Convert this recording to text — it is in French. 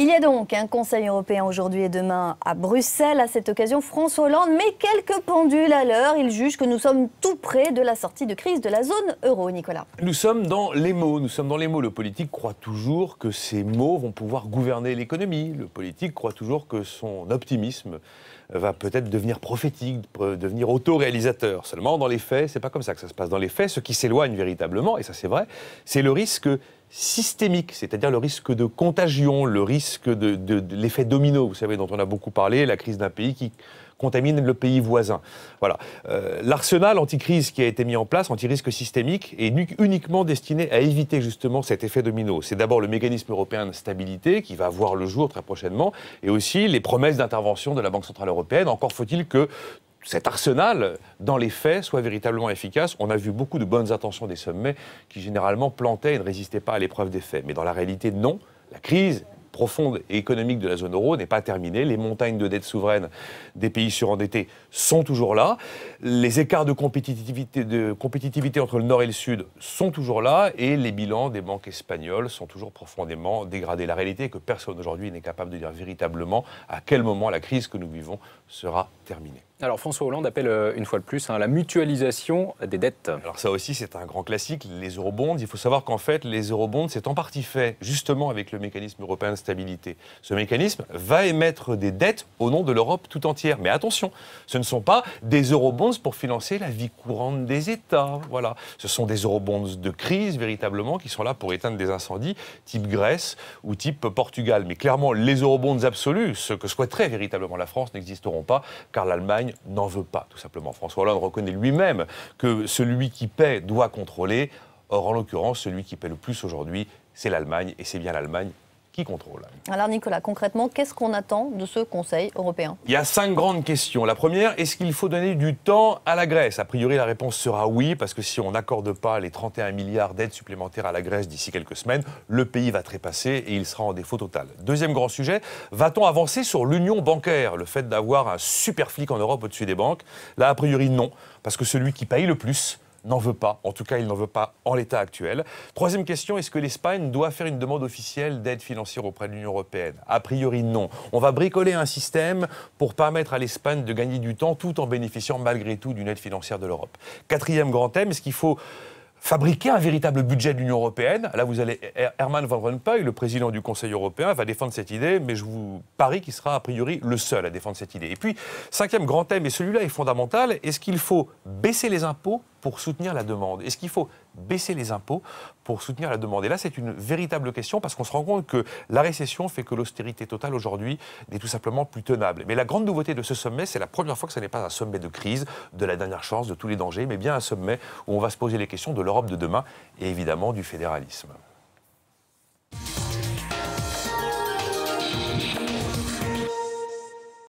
Il y a donc un Conseil européen aujourd'hui et demain à Bruxelles. À cette occasion, François Hollande met quelques pendules à l'heure. Il juge que nous sommes tout près de la sortie de crise de la zone euro, Nicolas. Nous sommes dans les mots. Le politique croit toujours que ces mots vont pouvoir gouverner l'économie. Le politique croit toujours que son optimisme va peut-être devenir prophétique, devenir autoréalisateur. Seulement, dans les faits, c'est pas comme ça que ça se passe. Dans les faits, ce qui s'éloigne véritablement, et ça c'est vrai, c'est le risque systémique, c'est-à-dire le risque de contagion, le risque de l'effet domino, vous savez, dont on a beaucoup parlé, la crise d'un pays qui contamine le pays voisin. Voilà. L'arsenal anti-crise qui a été mis en place, anti-risque systémique, est uniquement destiné à éviter justement cet effet domino. C'est d'abord le mécanisme européen de stabilité qui va voir le jour très prochainement, et aussi les promesses d'intervention de la Banque Centrale Européenne. Encore faut-il que cet arsenal, dans les faits, soit véritablement efficace. On a vu beaucoup de bonnes intentions des sommets qui, généralement, plantaient et ne résistaient pas à l'épreuve des faits. Mais dans la réalité, non. La crise profonde et économique de la zone euro n'est pas terminée. Les montagnes de dettes souveraines des pays surendettés sont toujours là. Les écarts de compétitivité entre le nord et le sud sont toujours là. Et les bilans des banques espagnoles sont toujours profondément dégradés. La réalité est que personne aujourd'hui n'est capable de dire véritablement à quel moment la crise que nous vivons sera terminée. Alors François Hollande appelle une fois de plus la mutualisation des dettes. Alors ça aussi c'est un grand classique, les eurobonds. Il faut savoir qu'en fait les eurobonds c'est en partie fait justement avec le mécanisme européen de stabilité. Ce mécanisme va émettre des dettes au nom de l'Europe tout entière. Mais attention, ce ne sont pas des eurobonds pour financer la vie courante des États. Voilà. Ce sont des eurobonds de crise véritablement qui sont là pour éteindre des incendies type Grèce ou type Portugal. Mais clairement les eurobonds absolus, ce que souhaiterait véritablement la France, n'existeront pas car l'Allemagne n'en veut pas, tout simplement. François Hollande reconnaît lui-même que celui qui paie doit contrôler. Or, en l'occurrence, celui qui paie le plus aujourd'hui, c'est l'Allemagne, et c'est bien l'Allemagne qui contrôle. Alors Nicolas, concrètement, qu'est-ce qu'on attend de ce Conseil européen? Il y a 5 grandes questions. La première, est-ce qu'il faut donner du temps à la Grèce? A priori, la réponse sera oui, parce que si on n'accorde pas les 31 milliards d'aides supplémentaires à la Grèce d'ici quelques semaines, le pays va trépasser et il sera en défaut total. Deuxième grand sujet, va-t-on avancer sur l'union bancaire? Le fait d'avoir un super flic en Europe au-dessus des banques? Là, a priori, non, parce que celui qui paye le plus n'en veut pas. En tout cas, il n'en veut pas en l'état actuel. Troisième question, est-ce que l'Espagne doit faire une demande officielle d'aide financière auprès de l'Union européenne? A priori, non. On va bricoler un système pour permettre à l'Espagne de gagner du temps tout en bénéficiant malgré tout d'une aide financière de l'Europe. Quatrième grand thème, est-ce qu'il faut fabriquer un véritable budget de l'Union européenne? Là, vous allez, Herman Van Rompuy, le président du Conseil européen, va défendre cette idée, mais je vous parie qu'il sera a priori le seul à défendre cette idée. Et puis, cinquième grand thème, et celui-là est fondamental, est-ce qu'il faut baisser les impôts pour soutenir la demande? Est-ce qu'il faut baisser les impôts pour soutenir la demande? Et là, c'est une véritable question parce qu'on se rend compte que la récession fait que l'austérité totale aujourd'hui n'est tout simplement plus tenable. Mais la grande nouveauté de ce sommet, c'est la première fois que ce n'est pas un sommet de crise, de la dernière chance, de tous les dangers, mais bien un sommet où on va se poser les questions de l'Europe de demain et évidemment du fédéralisme.